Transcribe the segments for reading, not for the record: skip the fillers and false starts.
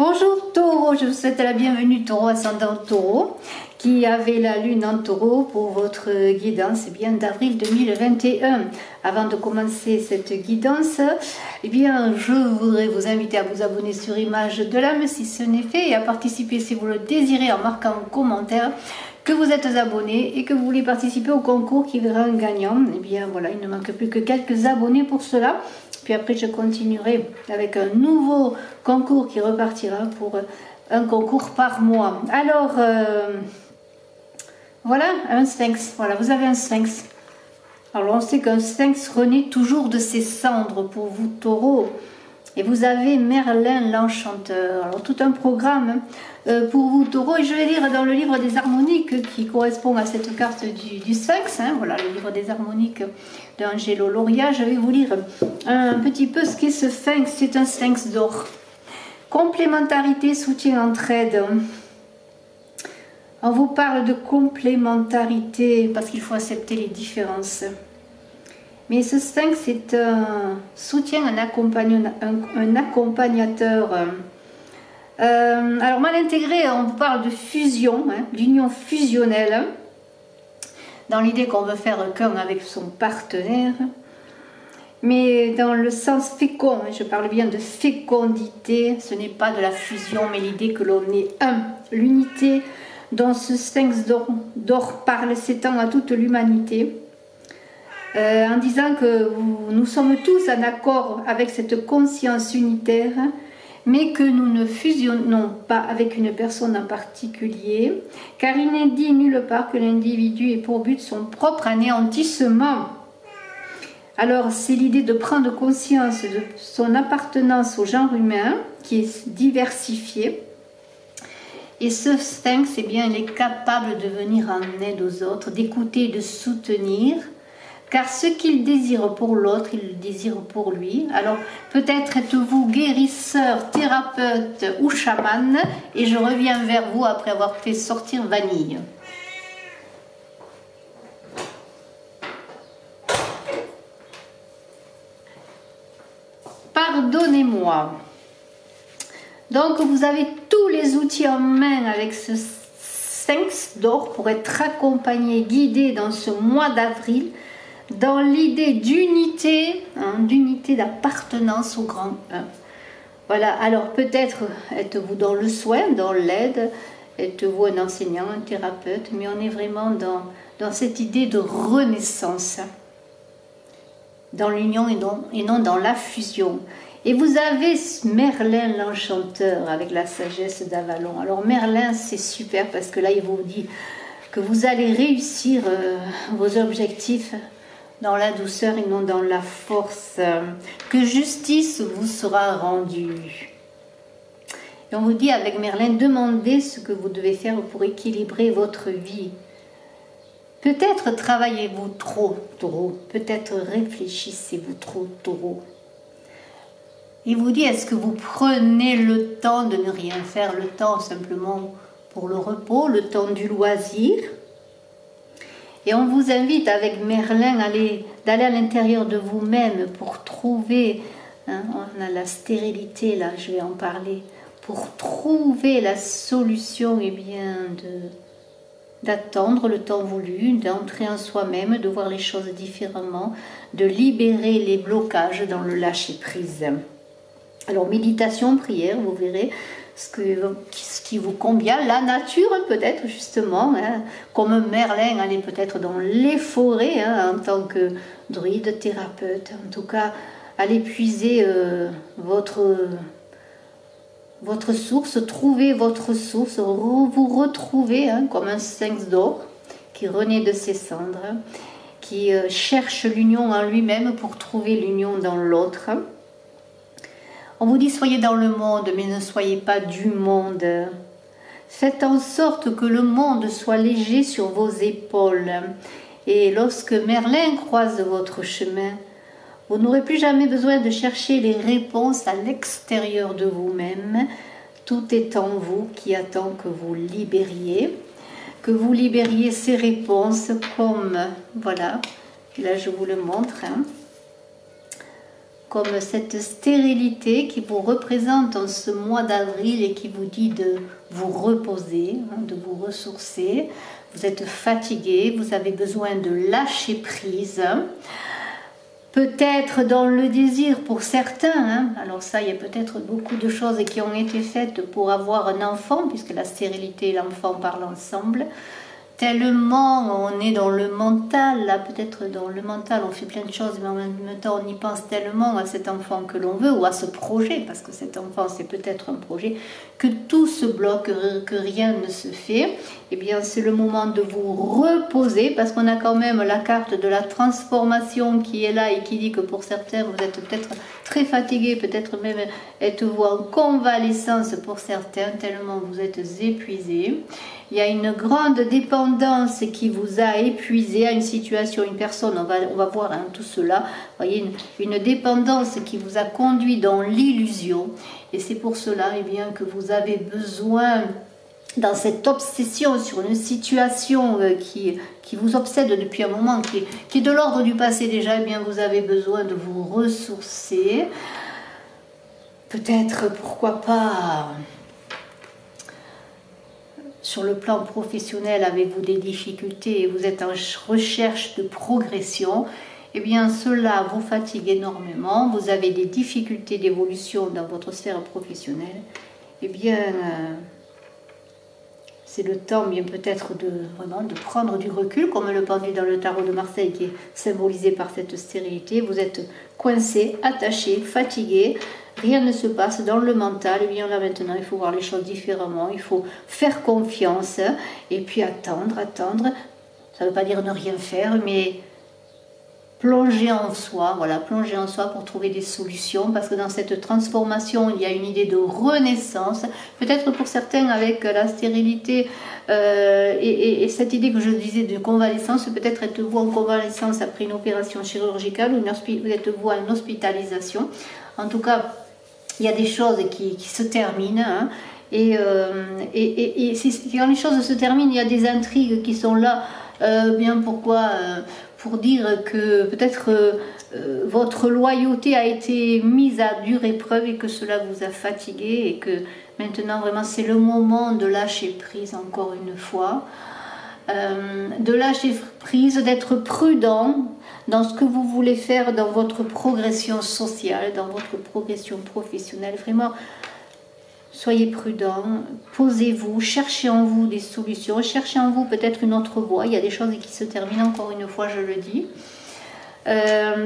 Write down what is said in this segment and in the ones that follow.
Bonjour Taureau, je vous souhaite la bienvenue Taureau ascendant Taureau qui avait la lune en Taureau pour votre guidance d'avril 2021. Avant de commencer cette guidance, je voudrais vous inviter à vous abonner sur Image de l'âme si ce n'est fait et à participer si vous le désirez en marquant en commentaire que vous êtes abonné et que vous voulez participer au concours qui verra un gagnant. Il ne manque plus que quelques abonnés pour cela. Puis après, je continuerai avec un nouveau concours qui repartira pour un concours par mois. Alors, voilà, un sphinx. Voilà, vous avez un sphinx. Alors, on sait qu'un sphinx renaît toujours de ses cendres pour vous, taureau. Et vous avez Merlin l'Enchanteur. Alors, tout un programme pour vous, taureau. Et je vais lire dans le livre des harmoniques qui correspond à cette carte du sphinx. Voilà, le livre des harmoniques d'Angelo Loria. Je vais vous lire un petit peu ce qu'est ce sphinx. C'est un sphinx d'or. Complémentarité, soutien, entraide. On vous parle de complémentarité parce qu'il faut accepter les différences. Mais ce sphinx est un soutien, un accompagnateur. Alors mal intégré, on vous parle de fusion, d'union fusionnelle, dans l'idée qu'on veut faire qu'un avec son partenaire. Mais dans le sens fécond, je parle bien de fécondité, ce n'est pas de la fusion, mais l'idée que l'on est un. L'unité dont ce sphinx d'or parle s'étend à toute l'humanité. En disant que nous sommes tous en accord avec cette conscience unitaire, mais que nous ne fusionnons pas avec une personne en particulier, car il n'est dit nulle part que l'individu ait pour but son propre anéantissement. Alors, c'est l'idée de prendre conscience de son appartenance au genre humain, qui est diversifié. Et ce sphinx, il est capable de venir en aide aux autres, d'écouter et de soutenir, car ce qu'il désire pour l'autre, il le désire pour lui. Alors, peut-être êtes-vous guérisseur, thérapeute ou chaman, et je reviens vers vous après avoir fait sortir Vanille. Pardonnez-moi. Donc, vous avez tous les outils en main avec ce sphinx d'or pour être accompagné, guidé dans ce mois d'avril, dans l'idée d'unité, d'unité d'appartenance au grand 1. Voilà, alors peut-être êtes-vous dans le soin, dans l'aide, êtes-vous un enseignant, un thérapeute, mais on est vraiment dans cette idée de renaissance, dans l'union et non dans la fusion. Et vous avez Merlin l'Enchanteur avec la sagesse d'Avalon. Alors Merlin, c'est super parce que là, il vous dit que vous allez réussir vos objectifs dans la douceur et non dans la force, que justice vous sera rendue. Et on vous dit avec Merlin, demandez ce que vous devez faire pour équilibrer votre vie. Peut-être travaillez-vous trop, taureau, peut-être réfléchissez-vous trop, taureau. Il vous dit, est-ce que vous prenez le temps de ne rien faire, le temps simplement pour le repos, le temps du loisir? Et on vous invite avec Merlin d'aller à l'intérieur de vous-même pour trouver, on a la stérilité là, je vais en parler, pour trouver la solution, d'attendre le temps voulu, d'entrer en soi-même, de voir les choses différemment, de libérer les blocages dans le lâcher-prise. Alors méditation, prière, vous verrez ce qui vous convient, la nature peut-être justement, comme Merlin, allez peut-être dans les forêts en tant que druide, thérapeute, en tout cas allez puiser votre source, trouver votre source, vous retrouver comme un sphinx d'or qui renaît de ses cendres, qui cherche l'union en lui-même pour trouver l'union dans l'autre. On vous dit soyez dans le monde, mais ne soyez pas du monde. Faites en sorte que le monde soit léger sur vos épaules. Et lorsque Merlin croise votre chemin, vous n'aurez plus jamais besoin de chercher les réponses à l'extérieur de vous-même. Tout est en vous qui attend que vous libériez ces réponses comme, voilà, et là je vous le montre, comme cette stérilité qui vous représente en ce mois d'avril et qui vous dit de vous reposer, de vous ressourcer. Vous êtes fatigué, vous avez besoin de lâcher prise. Peut-être dans le désir pour certains, alors ça, il y a peut-être beaucoup de choses qui ont été faites pour avoir un enfant, puisque la stérilité et l'enfant parlent ensemble. Tellement on est dans le mental, là peut-être dans le mental on fait plein de choses, mais en même temps on y pense tellement à cet enfant que l'on veut, ou à ce projet, parce que cet enfant c'est peut-être un projet, que tout se bloque, que rien ne se fait. Eh bien c'est le moment de vous reposer, parce qu'on a quand même la carte de la transformation qui est là et qui dit que pour certains vous êtes peut-être très fatigué, peut-être même êtes-vous en convalescence pour certains, tellement vous êtes épuisé. Il y a une grande dépendance qui vous a épuisé à une situation, une personne, on va voir tout cela. Vous voyez, une dépendance qui vous a conduit dans l'illusion. Et c'est pour cela bien, que vous avez besoin, dans cette obsession sur une situation qui vous obsède depuis un moment, qui est de l'ordre du passé déjà, bien, vous avez besoin de vous ressourcer. Peut-être, pourquoi pas... Sur le plan professionnel, avez-vous des difficultés et vous êtes en recherche de progression, eh bien cela vous fatigue énormément, vous avez des difficultés d'évolution dans votre sphère professionnelle, eh bien c'est le temps bien peut-être vraiment de prendre du recul, comme le pendule dans le tarot de Marseille qui est symbolisé par cette stérilité. Vous êtes coincé, attaché, fatigué. Rien ne se passe dans le mental. Et bien là maintenant, il faut voir les choses différemment. Il faut faire confiance et puis attendre. Ça ne veut pas dire ne rien faire, mais plonger en soi. Voilà, plonger en soi pour trouver des solutions. Parce que dans cette transformation, il y a une idée de renaissance. Peut-être pour certains avec la stérilité et cette idée que je disais de convalescence. Peut-être êtes-vous en convalescence après une opération chirurgicale ou êtes-vous en hospitalisation. En tout cas, il y a des choses qui se terminent, et quand les choses se terminent, il y a des intrigues qui sont là, bien pourquoi pour dire que peut-être votre loyauté a été mise à dure épreuve et que cela vous a fatigué et que maintenant vraiment c'est le moment de lâcher prise encore une fois. De lâcher prise, d'être prudent dans ce que vous voulez faire dans votre progression sociale, dans votre progression professionnelle. Vraiment, soyez prudent, posez-vous, cherchez en vous des solutions, cherchez en vous peut-être une autre voie. Il y a des choses qui se terminent, encore une fois, je le dis.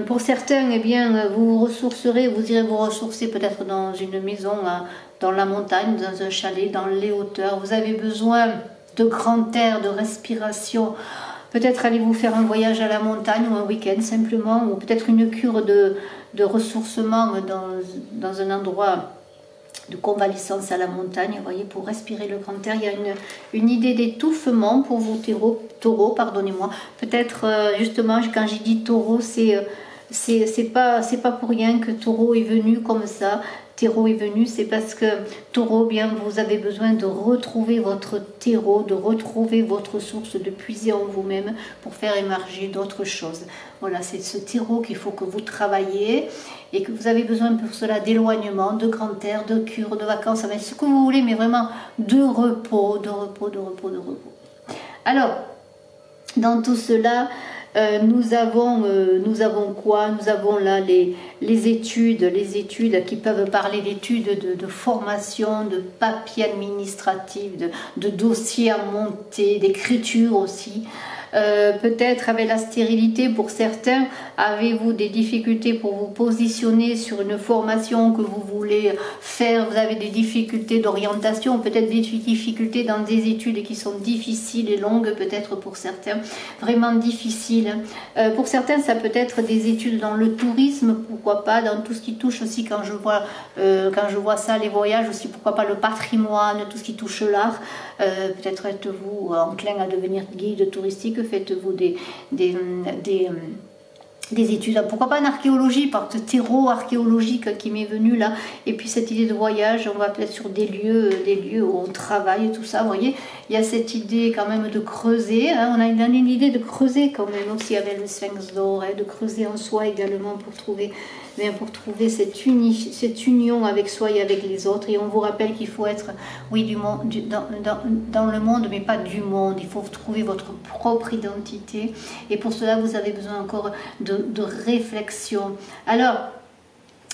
Pour certains, eh bien, vous vous ressourcerez, vous irez vous ressourcer peut-être dans une maison, dans la montagne, dans un chalet, dans les hauteurs. Vous avez besoin de grand air, de respiration. Peut-être allez-vous faire un voyage à la montagne ou un week-end simplement, ou peut-être une cure de ressourcement dans un endroit de convalescence à la montagne, vous voyez, pour respirer le grand air. Il y a une idée d'étouffement pour vous, taureaux, pardonnez-moi. Peut-être justement, quand j'ai dit taureau, c'est pas pour rien que taureau est venu comme ça. Terreau est venu, c'est parce que taureau, bien, vous avez besoin de retrouver votre terreau, de retrouver votre source, de puiser en vous-même pour faire émerger d'autres choses. Voilà, c'est ce terreau qu'il faut que vous travaillez et que vous avez besoin pour cela d'éloignement, de grand air, de cure, de vacances, avec ce que vous voulez, mais vraiment de repos, de repos, de repos, de repos. Alors, dans tout cela, nous avons quoi? Nous avons là les études qui peuvent parler d'études de formation, de papiers administratifs, de dossiers à monter, d'écriture aussi. Peut-être avec la stérilité, pour certains, avez-vous des difficultés pour vous positionner sur une formation que vous voulez faire, vous avez des difficultés d'orientation, peut-être des difficultés dans des études qui sont difficiles et longues, peut-être pour certains, vraiment difficiles. Pour certains, ça peut être des études dans le tourisme, pourquoi pas, dans tout ce qui touche aussi, quand je vois ça, les voyages aussi, pourquoi pas le patrimoine, tout ce qui touche l'art. Peut-être êtes-vous enclin à devenir guide touristique, faites-vous des études, pourquoi pas en archéologie, par ce terreau archéologique qui m'est venu là, et puis cette idée de voyage, on va peut-être sur des lieux où on travaille, tout ça, vous voyez, il y a cette idée quand même de creuser, on a une idée de creuser quand même aussi avec le sphinx d'or, de creuser en soi également pour trouver bien, pour trouver cette union avec soi et avec les autres. Et on vous rappelle qu'il faut être, oui, dans le monde, mais pas du monde. Il faut trouver votre propre identité. Et pour cela, vous avez besoin encore de réflexion. Alors,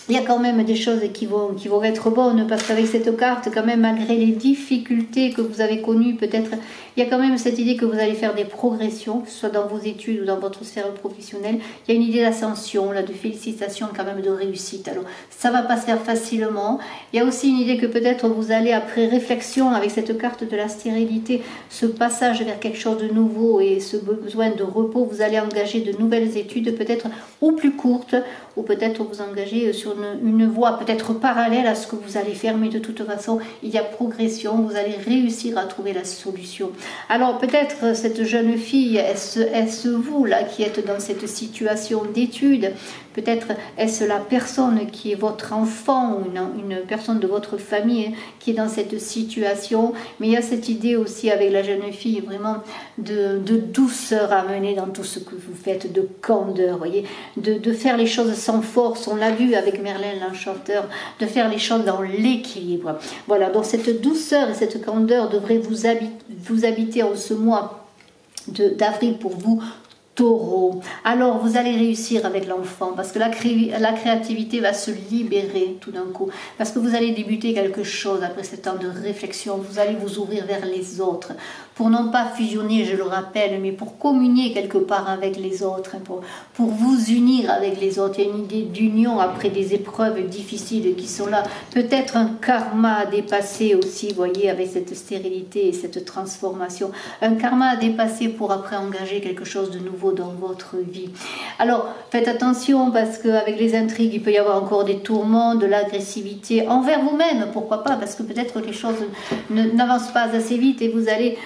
il y a quand même des choses qui vont être bonnes, parce qu'avec cette carte, quand même, malgré les difficultés que vous avez connues, peut-être, il y a quand même cette idée que vous allez faire des progressions, que ce soit dans vos études ou dans votre sphère professionnelle. Il y a une idée d'ascension, là, de félicitations, quand même, de réussite. Alors, ça ne va pas se faire facilement. Il y a aussi une idée que peut-être vous allez, après réflexion, avec cette carte de la stérilité, ce passage vers quelque chose de nouveau et ce besoin de repos, vous allez engager de nouvelles études, peut-être ou plus courtes, ou peut-être vous engager sur une voie peut-être parallèle à ce que vous allez faire, mais de toute façon, il y a progression, vous allez réussir à trouver la solution. Alors peut-être cette jeune fille, est-ce vous là qui êtes dans cette situation d'étude? Peut-être est-ce la personne qui est votre enfant ou une personne de votre famille qui est dans cette situation. Mais il y a cette idée aussi avec la jeune fille vraiment de douceur à mener dans tout ce que vous faites, de candeur, voyez, de faire les choses sans force. On l'a vu avec Merlin l'Enchanteur, de faire les choses dans l'équilibre. Voilà, donc cette douceur et cette candeur devraient vous habiter en ce mois d'avril pour vous, Taureau. Alors vous allez réussir avec l'enfant, parce que la créativité va se libérer tout d'un coup, parce que vous allez débuter quelque chose après ce temps de réflexion. Vous allez vous ouvrir vers les autres, pour non pas fusionner, je le rappelle, mais pour communier quelque part avec les autres, pour vous unir avec les autres. Il y a une idée d'union après des épreuves difficiles qui sont là, peut-être un karma à dépasser aussi, vous voyez, avec cette stérilité et cette transformation, un karma à dépasser pour après engager quelque chose de nouveau dans votre vie. Alors faites attention, parce qu'avec les intrigues, il peut y avoir encore des tourments, de l'agressivité envers vous-même, pourquoi pas, parce que peut-être que les choses n'avancent pas assez vite et vous allez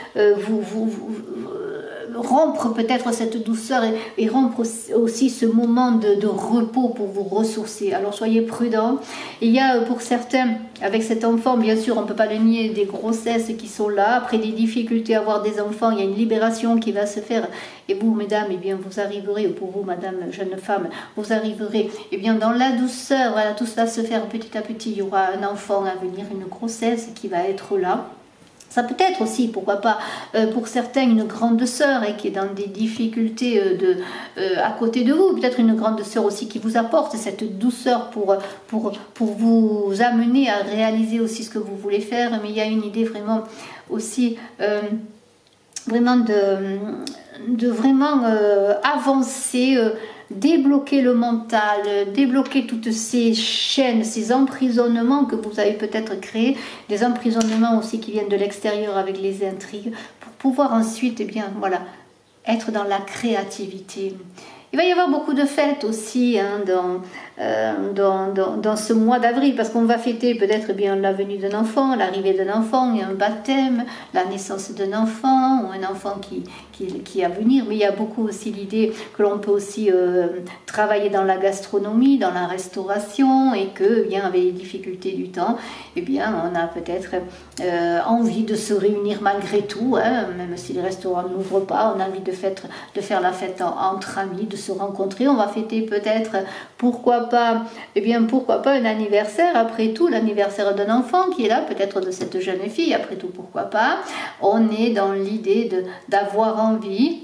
rompre peut-être cette douceur et rompre aussi ce moment de repos pour vous ressourcer. Alors soyez prudents. Il y a pour certains, avec cet enfant, bien sûr, on ne peut pas le nier, des grossesses qui sont là. Après des difficultés à avoir des enfants, il y a une libération qui va se faire. Et vous, mesdames, eh bien, vous arriverez, ou pour vous, madame, jeune femme, vous arriverez eh bien, dans la douceur. Voilà, tout cela se faire petit à petit. Il y aura un enfant à venir, une grossesse qui va être là. Ça peut être aussi, pourquoi pas, pour certains, une grande sœur qui est dans des difficultés à côté de vous. Peut-être une grande sœur aussi qui vous apporte cette douceur pour vous amener à réaliser aussi ce que vous voulez faire. Mais il y a une idée vraiment aussi, vraiment de vraiment avancer, débloquer le mental, débloquer toutes ces chaînes, ces emprisonnements que vous avez peut-être créés, des emprisonnements aussi qui viennent de l'extérieur avec les intrigues, pour pouvoir ensuite, eh bien, voilà, être dans la créativité. Il va y avoir beaucoup de fêtes aussi hein, dans ce mois d'avril, parce qu'on va fêter peut-être bien la venue d'un enfant, l'arrivée d'un enfant, et un baptême, la naissance d'un enfant, ou un enfant qui est à venir. Mais il y a beaucoup aussi l'idée que l'on peut aussi travailler dans la gastronomie, dans la restauration, et que, bien, avec les difficultés du temps, eh bien, on a peut-être envie de se réunir malgré tout, hein, même si les restaurants n'ouvrent pas, on a envie de faire la fête entre amis, de se rencontrer. On va fêter peut-être, pourquoi pas un anniversaire, après tout, l'anniversaire d'un enfant qui est là, peut-être de cette jeune fille, après tout, pourquoi pas. On est dans l'idée d'avoir envie,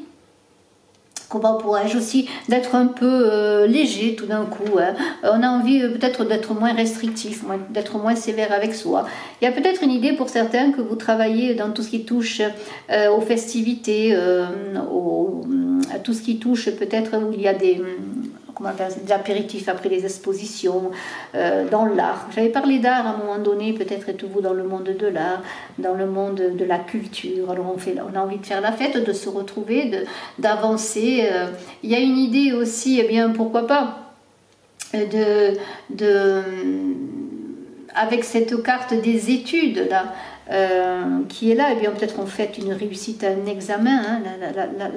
comment pourrais-je aussi, d'être un peu léger tout d'un coup. Hein. On a envie peut-être d'être moins restrictif, d'être moins sévère avec soi. Il y a peut-être une idée pour certains que vous travaillez dans tout ce qui touche aux festivités, à tout ce qui touche peut-être où il y a des apéritifs après les expositions, dans l'art. J'avais parlé d'art à un moment donné, peut-être êtes-vous dans le monde de l'art, dans le monde de la culture. Alors on a envie de faire la fête, de se retrouver, d'avancer. Il y a une idée aussi, eh bien pourquoi pas, avec cette carte des études là, qui est là, et bien peut-être on fait une réussite à un examen, hein,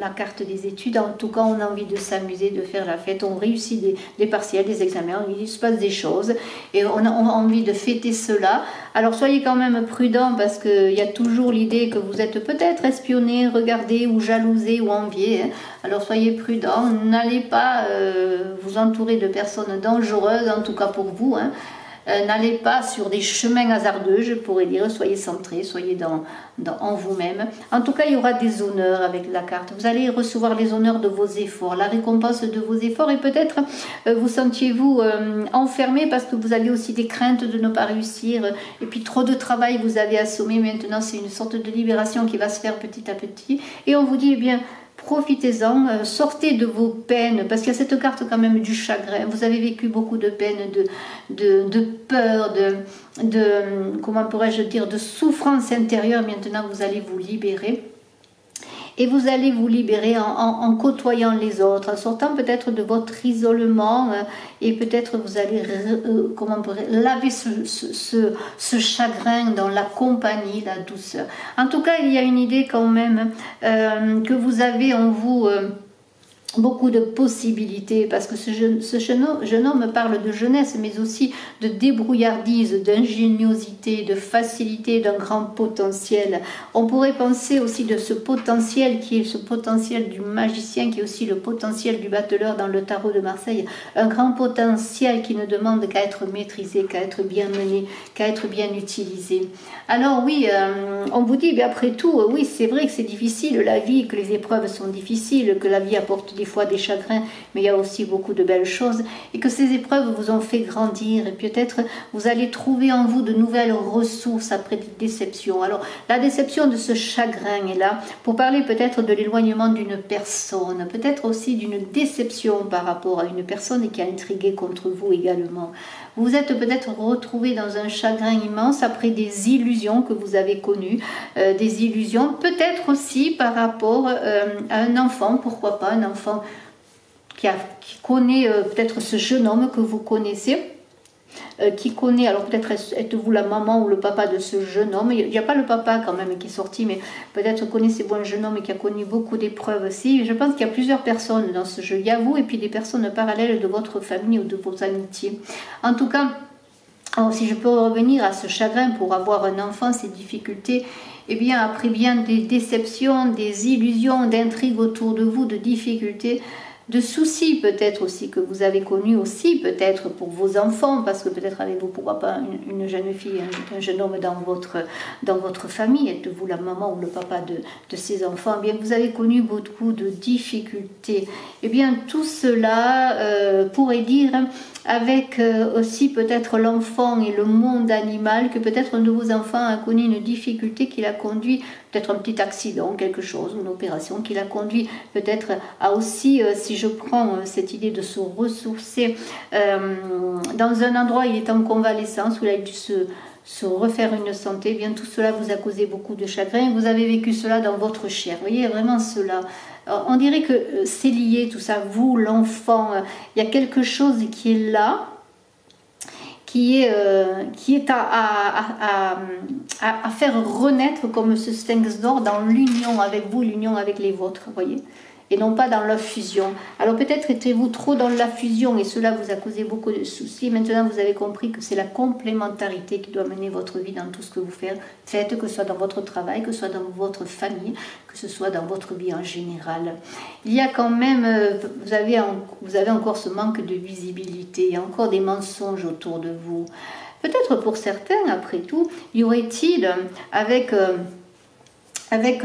la carte des études. En tout cas, on a envie de s'amuser, de faire la fête, on réussit des partiels, des examens, il se passe des choses, et on a envie de fêter cela. Alors soyez quand même prudents, parce qu'il y a toujours l'idée que vous êtes peut-être espionné, regardé, ou jalousé, ou envié, hein. Alors soyez prudents, n'allez pas vous entourer de personnes dangereuses, en tout cas pour vous, hein. N'allez pas sur des chemins hasardeux, je pourrais dire, soyez centrés, soyez en vous-même. En tout cas, il y aura des honneurs avec la carte. Vous allez recevoir les honneurs de vos efforts, la récompense de vos efforts, et peut-être vous sentiez-vous enfermé parce que vous avez aussi des craintes de ne pas réussir, et puis trop de travail vous avez assommé. Maintenant, c'est une sorte de libération qui va se faire petit à petit, et on vous dit, eh bien, profitez-en, sortez de vos peines, parce qu'il y a cette carte quand même du chagrin. Vous avez vécu beaucoup de peines, de peur, comment pourrais-je dire, de souffrance intérieure. Maintenant, vous allez vous libérer. Et vous allez vous libérer en côtoyant les autres, en sortant peut-être de votre isolement, et peut-être vous allez laver ce chagrin dans la compagnie, la douceur. En tout cas, il y a une idée quand même que vous avez en vous beaucoup de possibilités, parce que ce jeune homme parle de jeunesse, mais aussi de débrouillardise, d'ingéniosité, de facilité, d'un grand potentiel. On pourrait penser aussi de ce potentiel qui est ce potentiel du magicien, qui est aussi le potentiel du battleur dans le tarot de Marseille, un grand potentiel qui ne demande qu'à être maîtrisé, qu'à être bien mené, qu'à être bien utilisé. Alors oui, on vous dit, mais après tout, oui, c'est vrai que c'est difficile, la vie, que les épreuves sont difficiles, que la vie apporte des fois des chagrins, mais il y a aussi beaucoup de belles choses, et que ces épreuves vous ont fait grandir, et peut-être vous allez trouver en vous de nouvelles ressources après des déceptions. Alors la déception de ce chagrin est là pour parler peut-être de l'éloignement d'une personne, peut-être aussi d'une déception par rapport à une personne qui a intrigué contre vous également. Vous êtes peut-être retrouvé dans un chagrin immense après des illusions que vous avez connues, des illusions peut-être aussi par rapport à un enfant, pourquoi pas, un enfant qui connaît peut-être ce jeune homme que vous connaissez, qui connaît, alors peut-être êtes-vous la maman ou le papa de ce jeune homme, il n'y a pas le papa quand même qui est sorti, mais peut-être connaissez-vous un jeune homme qui a connu beaucoup d'épreuves aussi. Je pense qu'il y a plusieurs personnes dans ce jeu, il y a vous et puis des personnes parallèles de votre famille ou de vos amitiés. En tout cas, alors si je peux revenir à ce chagrin pour avoir un enfant, ces difficultés, eh bien après bien des déceptions, des illusions, d'intrigues autour de vous, de difficultés, de soucis peut-être aussi que vous avez connus aussi, peut-être pour vos enfants, parce que peut-être avez-vous, pourquoi pas, une jeune fille, un jeune homme dans votre famille, êtes-vous la maman ou le papa de ces enfants, eh bien vous avez connu beaucoup de difficultés. Eh bien tout cela pourrait dire, avec aussi peut-être l'enfant et le monde animal, que peut-être un de vos enfants a connu une difficulté qui l'a conduit, peut-être un petit accident, quelque chose, une opération qui l'a conduit peut-être à aussi, si je prends cette idée de se ressourcer dans un endroit où il est en convalescence, où il a dû se refaire une santé, eh bien tout cela vous a causé beaucoup de chagrin, vous avez vécu cela dans votre chair, vous voyez, vraiment cela. Alors, on dirait que c'est lié tout ça, vous, l'enfant, il y a quelque chose qui est là, qui est à faire renaître comme ce sphinx d'or dans l'union avec vous, l'union avec les vôtres, vous voyez, et non pas dans la fusion. Alors peut-être étiez-vous trop dans la fusion et cela vous a causé beaucoup de soucis. Maintenant vous avez compris que c'est la complémentarité qui doit mener votre vie dans tout ce que vous faites, que ce soit dans votre travail, que ce soit dans votre famille, que ce soit dans votre vie en général. Il y a quand même, vous avez encore ce manque de visibilité, il y a encore des mensonges autour de vous. Peut-être pour certains, après tout, y aurait-il, avec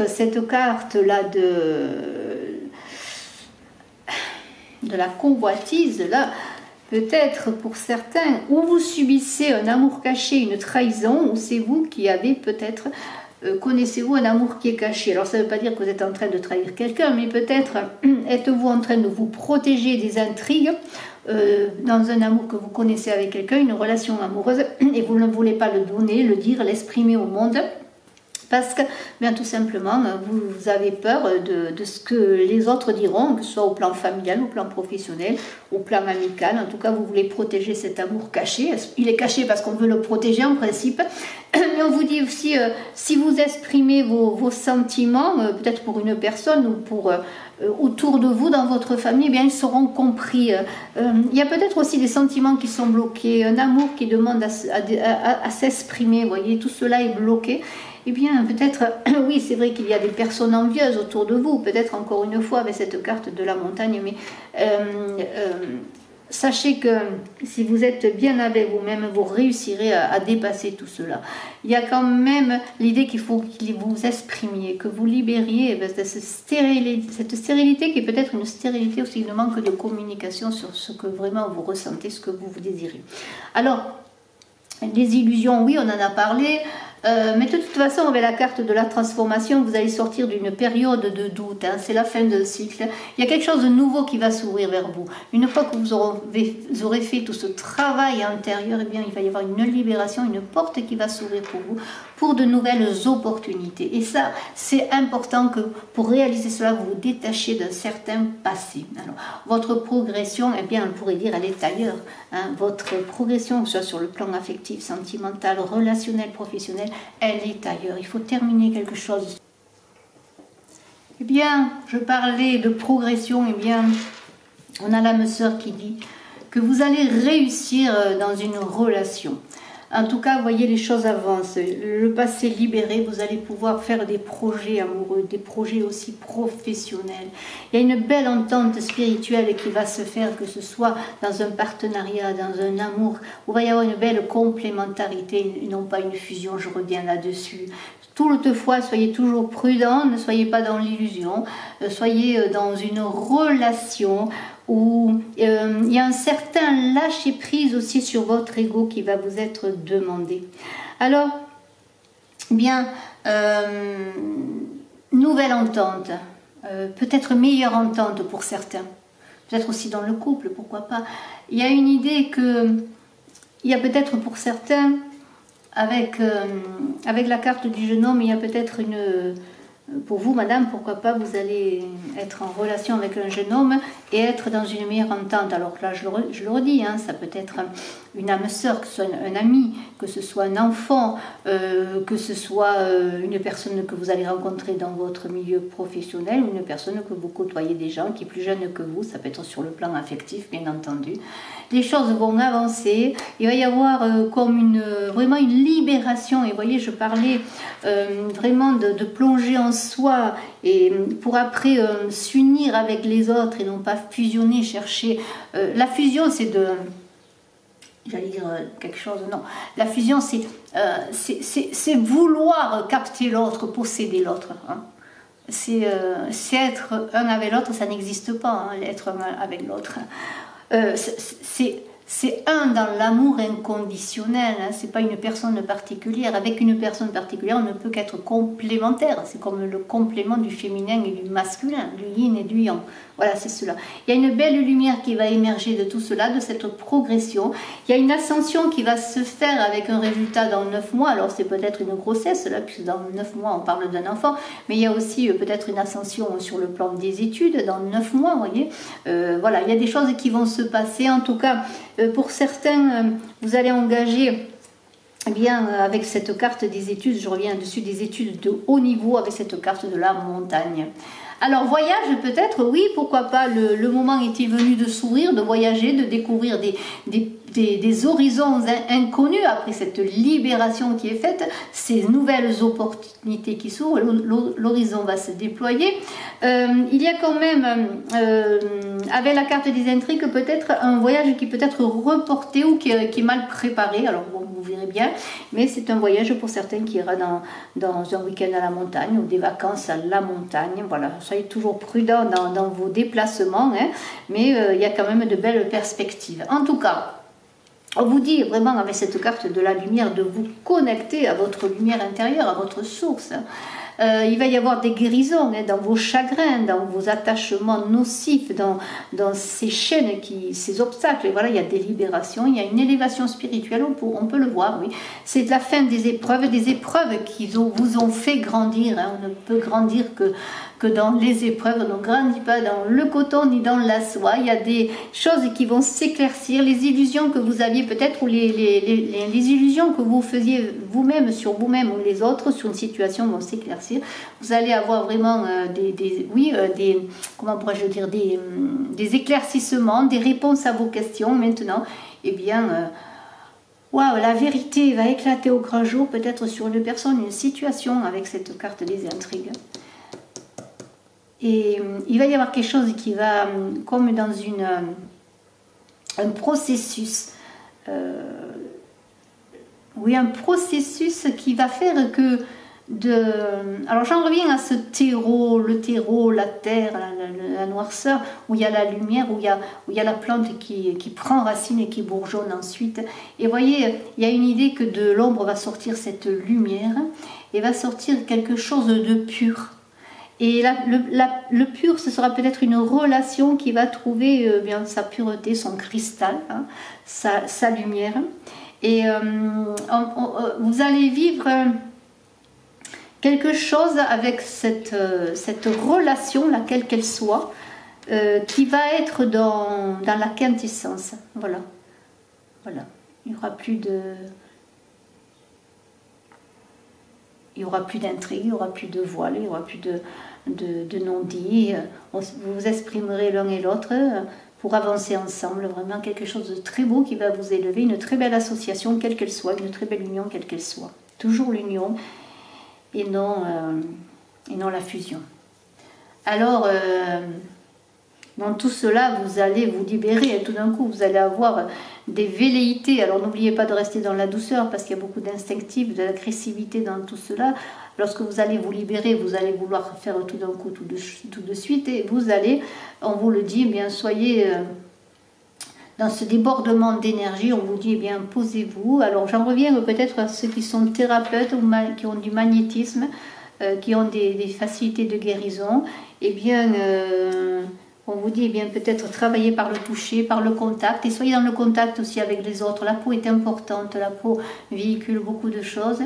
cette carte-là de la convoitise, là, peut-être pour certains, où vous subissez un amour caché, une trahison, ou c'est vous qui avez peut-être, connaissez-vous un amour qui est caché. Alors ça ne veut pas dire que vous êtes en train de trahir quelqu'un, mais peut-être êtes-vous en train de vous protéger des intrigues, dans un amour que vous connaissez avec quelqu'un, une relation amoureuse, et vous ne voulez pas le donner, le dire, l'exprimer au monde, Parce que, bien tout simplement, vous avez peur de ce que les autres diront, que ce soit au plan familial, au plan professionnel, au plan amical. En tout cas, vous voulez protéger cet amour caché. Il est caché parce qu'on veut le protéger en principe. Mais on vous dit aussi, si vous exprimez vos sentiments, peut-être pour une personne ou pour autour de vous, dans votre famille, eh bien, ils seront compris. Il y a peut-être aussi des sentiments qui sont bloqués, un amour qui demande à s'exprimer. Vous voyez, tout cela est bloqué. Eh bien, peut-être, oui, c'est vrai qu'il y a des personnes envieuses autour de vous, peut-être encore une fois avec cette carte de la montagne, mais sachez que si vous êtes bien avec vous-même, vous réussirez à dépasser tout cela. Il y a quand même l'idée qu'il faut que vous exprimiez, que vous libériez cette stérilité qui est peut-être une stérilité aussi de manque de communication sur ce que vraiment vous ressentez, ce que vous désirez. Alors, les illusions, oui, on en a parlé. Mais de toute façon, avec la carte de la transformation, vous allez sortir d'une période de doute. Hein, c'est la fin d'un cycle. Il y a quelque chose de nouveau qui va s'ouvrir vers vous. Une fois que vous aurez fait tout ce travail intérieur, eh bien, il va y avoir une libération, une porte qui va s'ouvrir pour vous, pour de nouvelles opportunités. Et ça, c'est important que pour réaliser cela, vous vous détachiez d'un certain passé. Alors, votre progression, eh bien, on pourrait dire, elle est ailleurs. Hein, votre progression, que ce soit sur le plan affectif, sentimental, relationnel, professionnel, elle est ailleurs. Il faut terminer quelque chose. Eh bien, je parlais de progression. Eh bien, on a l'âme sœur qui dit que vous allez réussir dans une relation. En tout cas, voyez, les choses avancent. Le passé libéré, vous allez pouvoir faire des projets amoureux, des projets aussi professionnels. Il y a une belle entente spirituelle qui va se faire, que ce soit dans un partenariat, dans un amour, où il va y avoir une belle complémentarité, non pas une fusion, je reviens là-dessus. Toutefois, soyez toujours prudent, ne soyez pas dans l'illusion, soyez dans une relation où il y a un certain lâcher-prise aussi sur votre ego qui va vous être demandé. Alors, bien, nouvelle entente, peut-être meilleure entente pour certains, peut-être aussi dans le couple, pourquoi pas. Il y a une idée que, il y a peut-être pour certains, avec la carte du jeune homme, il y a peut-être une... Pour vous, madame, pourquoi pas, vous allez être en relation avec un jeune homme et être dans une meilleure entente. Alors là, je le redis, hein, ça peut être une âme sœur, que ce soit un ami, que ce soit un enfant, que ce soit une personne que vous allez rencontrer dans votre milieu professionnel ou une personne que vous côtoyez déjà, qui est plus jeune que vous, ça peut être sur le plan affectif, bien entendu. Les choses vont avancer, il va y avoir comme vraiment une libération. Et vous voyez, je parlais vraiment de plonger en soi et pour après s'unir avec les autres et non pas fusionner, chercher. La fusion, c'est de... J'allais dire quelque chose, non. La fusion, c'est vouloir capter l'autre, posséder l'autre. Hein. C'est être un avec l'autre, ça n'existe pas, hein, être un avec l'autre. C'est un dans l'amour inconditionnel, hein, c'est pas une personne particulière. Avec une personne particulière, on ne peut qu'être complémentaire. C'est comme le complément du féminin et du masculin, du yin et du yang. Voilà, c'est cela. Il y a une belle lumière qui va émerger de tout cela, de cette progression. Il y a une ascension qui va se faire avec un résultat dans 9 mois. Alors, c'est peut-être une grossesse, là, puisque dans 9 mois, on parle d'un enfant. Mais il y a aussi peut-être une ascension sur le plan des études dans 9 mois, vous voyez. Voilà, il y a des choses qui vont se passer. En tout cas, pour certains, vous allez engager... Eh bien, avec cette carte des études, je reviens dessus, des études de haut niveau avec cette carte de la montagne. Alors, voyage peut-être, oui, pourquoi pas, le moment est-il venu de s'ouvrir, de voyager, de découvrir des horizons inconnus après cette libération qui est faite, ces nouvelles opportunités qui s'ouvrent, l'horizon va se déployer. Il y a quand même, avec la carte des intrigues, peut-être un voyage qui peut être reporté ou qui est mal préparé. Alors, bon, vous verrez bien, mais c'est un voyage pour certains qui ira dans un week-end à la montagne ou des vacances à la montagne. Voilà, soyez toujours prudents dans vos déplacements, hein, mais il y a quand même de belles perspectives. En tout cas, on vous dit vraiment avec cette carte de la lumière de vous connecter à votre lumière intérieure, à votre source. Il va y avoir des guérisons dans vos chagrins, dans vos attachements nocifs, dans ces chaînes, ces obstacles. Et voilà, il y a des libérations, il y a une élévation spirituelle, on peut le voir, oui. C'est la fin des épreuves qui vous ont fait grandir. On ne peut grandir que dans les épreuves, on ne grandit pas dans le coton ni dans la soie. Il y a des choses qui vont s'éclaircir, les illusions que vous aviez peut-être, ou les illusions que vous faisiez vous-même sur vous-même ou les autres sur une situation vont s'éclaircir. Vous allez avoir vraiment comment pourrais-je dire, des éclaircissements, des réponses à vos questions maintenant. Eh bien, waouh, la vérité va éclater au grand jour, peut-être sur une personne, une situation, avec cette carte des intrigues. Et il va y avoir quelque chose qui va, comme dans un processus, un processus qui va faire que alors j'en reviens à ce terreau, le terreau, la terre, la noirceur, où il y a la lumière, où il y a la plante qui prend racine et qui bourgeonne ensuite. Et vous voyez, il y a une idée que de l'ombre va sortir cette lumière et va sortir quelque chose de pur. Et le pur, ce sera peut-être une relation qui va trouver bien sa pureté, son cristal, sa lumière. Et vous allez vivre quelque chose avec cette relation, laquelle qu'elle soit, qui va être dans la quintessence. Voilà. Il n'y aura plus d'intrigue, il n'y aura plus de voile, il n'y aura plus de non-dit. Vous vous exprimerez l'un et l'autre pour avancer ensemble. Vraiment quelque chose de très beau qui va vous élever, une très belle association, quelle qu'elle soit, une très belle union, quelle qu'elle soit. Toujours l'union et non la fusion. Alors, dans tout cela, vous allez vous libérer et tout d'un coup, vous allez avoir des velléités. Alors, n'oubliez pas de rester dans la douceur parce qu'il y a beaucoup d'instinctif, de l'agressivité dans tout cela. Lorsque vous allez vous libérer, vous allez vouloir faire tout d'un coup, tout de suite, et vous allez, on vous le dit, eh bien, soyez dans ce débordement d'énergie, on vous dit, eh bien, posez-vous. Alors, j'en reviens peut-être à ceux qui sont thérapeutes ou qui ont du magnétisme, qui ont des facilités de guérison. Eh bien, on vous dit, eh bien, peut-être travailler par le toucher, par le contact, et soyez dans le contact aussi avec les autres. La peau est importante, la peau véhicule beaucoup de choses.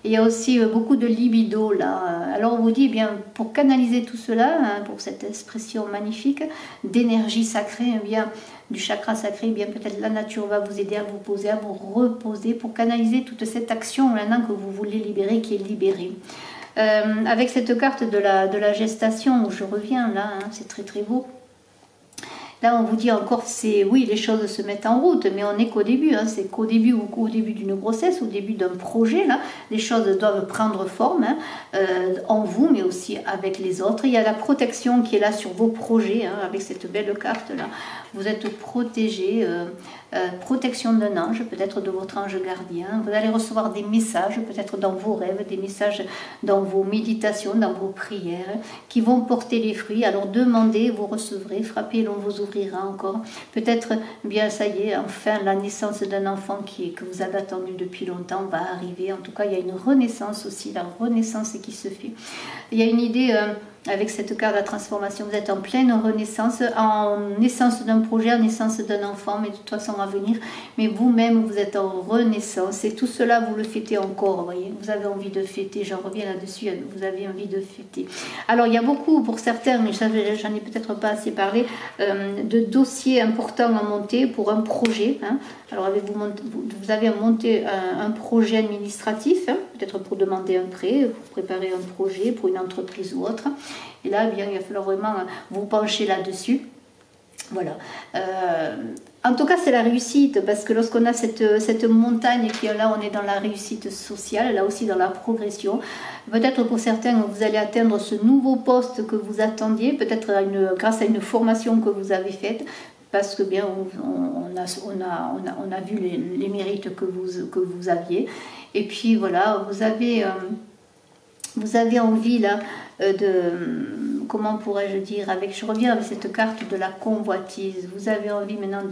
Et il y a aussi beaucoup de libido là. Alors on vous dit, eh bien, pour canaliser tout cela, pour cette expression magnifique d'énergie sacrée, eh bien, du chakra sacré, eh bien, peut-être la nature va vous aider à vous poser, à vous reposer, pour canaliser toute cette action maintenant que vous voulez libérer, qui est libérée. Avec cette carte de la gestation, où je reviens là, c'est très très beau. Là, on vous dit encore, oui, les choses se mettent en route, mais on n'est qu'au début. C'est qu'au début ou au début d'une grossesse, au début d'un projet. Là, les choses doivent prendre forme en vous, mais aussi avec les autres. Il y a la protection qui est là sur vos projets, avec cette belle carte là. Vous êtes protégé, protection d'un ange, peut-être de votre ange gardien. Vous allez recevoir des messages, peut-être dans vos rêves, des messages dans vos méditations, dans vos prières, qui vont porter les fruits. Alors demandez, vous recevrez, frappez, l'on vous ouvrira encore. Peut-être, bien ça y est, enfin la naissance d'un enfant que vous avez attendu depuis longtemps va arriver. En tout cas, il y a une renaissance aussi, la renaissance qui se fait. Il y a une idée... avec cette carte de la transformation, vous êtes en pleine renaissance, en naissance d'un projet, en naissance d'un enfant, mais de toute façon à venir. Mais vous-même, vous êtes en renaissance. Et tout cela, vous le fêtez encore, vous voyez. Vous avez envie de fêter, j'en reviens là-dessus, vous avez envie de fêter. Alors, il y a beaucoup, pour certains, mais j'en ai peut-être pas assez parlé, de dossiers importants à monter pour un projet. Alors, vous avez monté un projet administratif, peut-être pour demander un prêt, pour préparer un projet pour une entreprise ou autre. Et là, eh bien, il va falloir vraiment vous pencher là-dessus. Voilà. En tout cas, c'est la réussite, parce que lorsqu'on a cette montagne qui est là, on est dans la réussite sociale, là aussi dans la progression. Peut-être pour certains, vous allez atteindre ce nouveau poste que vous attendiez, peut-être grâce à une formation que vous avez faite, parce que bien on a vu les mérites que vous aviez. Et puis voilà, vous avez envie là comment pourrais-je dire, je reviens avec cette carte de la convoitise. Vous avez envie maintenant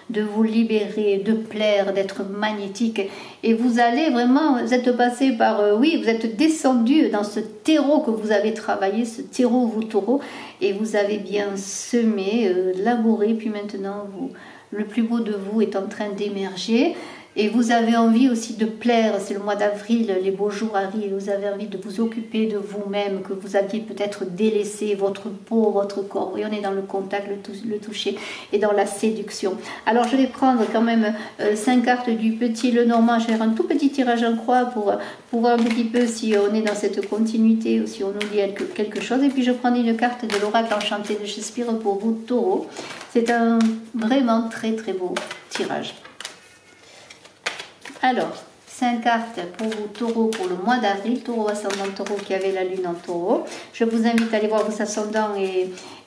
de vous libérer, de plaire, d'être magnétique. Et vous allez vraiment, vous êtes passé par, oui, vous êtes descendu dans ce terreau que vous avez travaillé, ce terreau, vous taureau, et vous avez bien semé, labouré, puis maintenant, le plus beau de vous est en train d'émerger. Et vous avez envie aussi de plaire, c'est le mois d'avril, les beaux jours arrivent, vous avez envie de vous occuper de vous-même, que vous aviez peut-être délaissé votre peau, votre corps. Oui, on est dans le contact, le toucher et dans la séduction. Alors je vais prendre quand même 5 cartes du petit Lenormand, je vais faire un tout petit tirage en croix pour voir un petit peu si on est dans cette continuité ou si on nous dit quelque chose. Et puis je prends une carte de l'oracle enchanté de Shakespeare pour vous, taureau. C'est un vraiment très très beau tirage. Alors, 5 cartes pour vous, taureau, pour le mois d'avril, taureau ascendant taureau qui avait la lune en taureau. Je vous invite à aller voir vos ascendants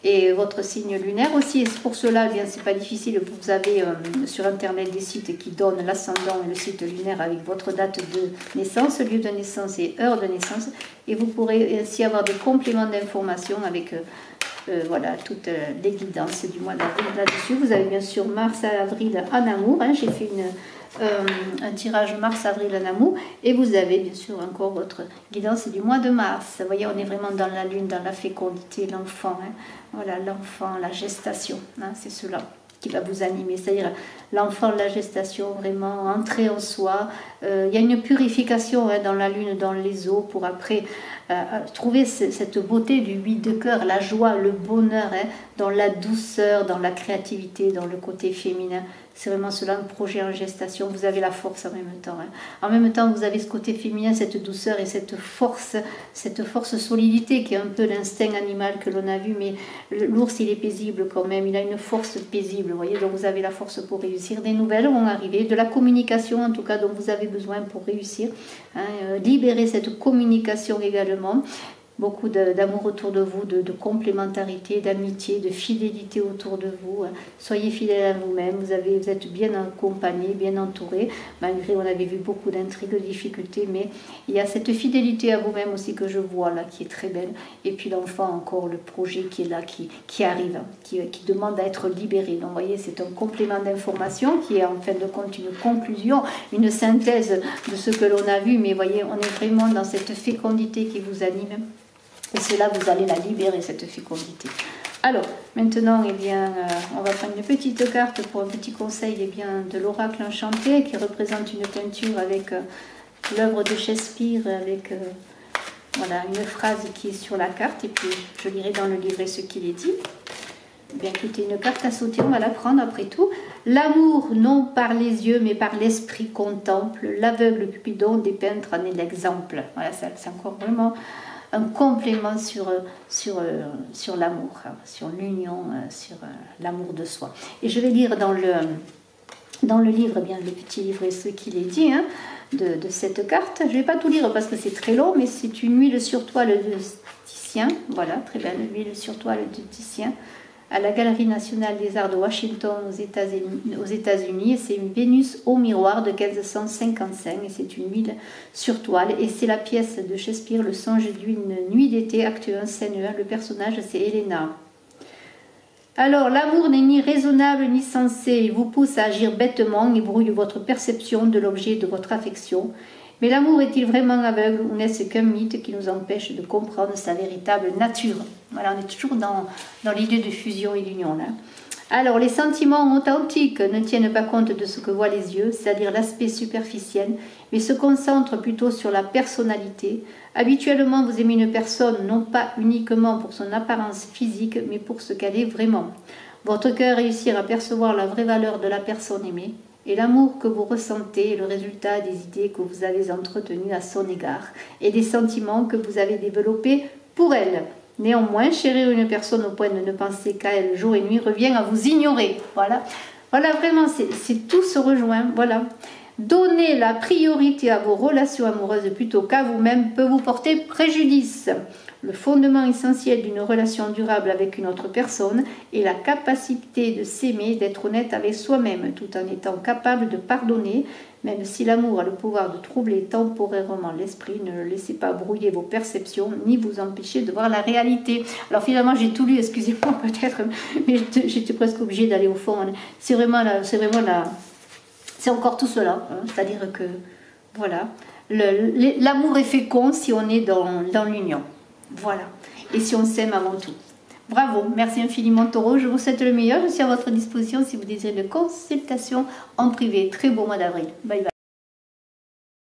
et votre signe lunaire aussi. Et pour cela, eh bien, c'est pas difficile. Vous avez sur internet des sites qui donnent l'ascendant et le site lunaire avec votre date de naissance, lieu de naissance et heure de naissance. Et vous pourrez ainsi avoir des compléments d'information avec voilà, toutes les guidances du mois d'avril là-dessus. Vous avez bien sûr Mars à avril en amour. Hein, j'ai fait un tirage Mars-Avril en amour, et vous avez bien sûr encore votre guidance du mois de mars. Vous voyez, on est vraiment dans la lune, dans la fécondité, l'enfant, hein. Voilà, l'enfant, la gestation, hein, c'est cela qui va vous animer, c'est-à-dire l'enfant, la gestation, vraiment entrer en soi. Il y a une purification hein, dans la lune, dans les eaux, pour après trouver cette beauté du 8 de cœur, la joie, le bonheur, hein, dans la douceur, dans la créativité, dans le côté féminin. C'est vraiment cela, un projet en gestation. Vous avez la force en même temps. Hein. En même temps, vous avez ce côté féminin, cette douceur et cette force solidité qui est un peu l'instinct animal que l'on a vu. Mais l'ours, il est paisible quand même. Il a une force paisible. Vous voyez, donc vous avez la force pour réussir. Des nouvelles vont arriver, de la communication en tout cas dont vous avez besoin pour réussir. Hein. Libérer cette communication également. Beaucoup d'amour autour de vous, de complémentarité, d'amitié, de fidélité autour de vous. Soyez fidèles à vous-même, vous êtes bien accompagnés, bien entourés, malgré on avait vu beaucoup d'intrigues, de difficultés, mais il y a cette fidélité à vous-même aussi que je vois là, qui est très belle. Et puis l'enfant encore, le projet qui est là, qui arrive, qui demande à être libéré. Donc vous voyez, c'est un complément d'information qui est en fin de compte une conclusion, une synthèse de ce que l'on a vu, mais vous voyez, on est vraiment dans cette fécondité qui vous anime. Et c'est là que vous allez la libérer, cette fécondité. Alors, maintenant, eh bien, on va prendre une petite carte pour un petit conseil eh bien, de l'oracle enchanté qui représente une peinture avec l'œuvre de Shakespeare, avec voilà, une phrase qui est sur la carte. Et puis, je lirai dans le livret ce qu'il est dit. Eh bien, écoutez, une carte à sauter, on va la prendre après tout. L'amour, non par les yeux, mais par l'esprit contemple. L'aveugle Cupidon des peintres en est l'exemple. Voilà, c'est encore vraiment un complément sur l'amour, hein, sur l'union, sur l'amour de soi. Et je vais lire dans le livre, eh bien, le petit livre et ce qu'il est dit hein, de cette carte. Je ne vais pas tout lire parce que c'est très long, mais c'est une huile sur toile de Titien. Voilà, très belle huile sur toile de Titien à la Galerie nationale des arts de Washington aux États-Unis. C'est une Vénus au miroir de 1555 et c'est une huile sur toile. Et c'est la pièce de Shakespeare, Le songe d'une nuit d'été, acte 1, scène 1. Le personnage, c'est Helena. Alors, l'amour n'est ni raisonnable ni sensé. Il vous pousse à agir bêtement et brouille votre perception de l'objet de votre affection. Mais l'amour est-il vraiment aveugle ou n'est-ce qu'un mythe qui nous empêche de comprendre sa véritable nature? Voilà, on est toujours dans l'idée de fusion et d'union là. Alors, les sentiments authentiques ne tiennent pas compte de ce que voient les yeux, c'est-à-dire l'aspect superficiel, mais se concentrent plutôt sur la personnalité. Habituellement, vous aimez une personne non pas uniquement pour son apparence physique, mais pour ce qu'elle est vraiment. Votre cœur réussit à percevoir la vraie valeur de la personne aimée. Et l'amour que vous ressentez est le résultat des idées que vous avez entretenues à son égard et des sentiments que vous avez développés pour elle. Néanmoins, chérir une personne au point de ne penser qu'à elle jour et nuit revient à vous ignorer. Voilà, voilà vraiment, c'est tout se rejoint. Voilà. Donner la priorité à vos relations amoureuses plutôt qu'à vous-même peut vous porter préjudice. Le fondement essentiel d'une relation durable avec une autre personne est la capacité de s'aimer, d'être honnête avec soi-même, tout en étant capable de pardonner, même si l'amour a le pouvoir de troubler temporairement l'esprit. Ne le laissez pas brouiller vos perceptions, ni vous empêcher de voir la réalité. Alors finalement, j'ai tout lu, excusez-moi peut-être, mais j'étais presque obligée d'aller au fond. C'est vraiment c'est encore tout cela, hein, c'est-à-dire que, voilà, l'amour est fécond si on est dans l'union. Voilà. Et si on s'aime avant tout. Bravo. Merci infiniment, Taureau. Je vous souhaite le meilleur. Je suis à votre disposition si vous désirez une consultation en privé. Très beau mois d'avril. Bye bye.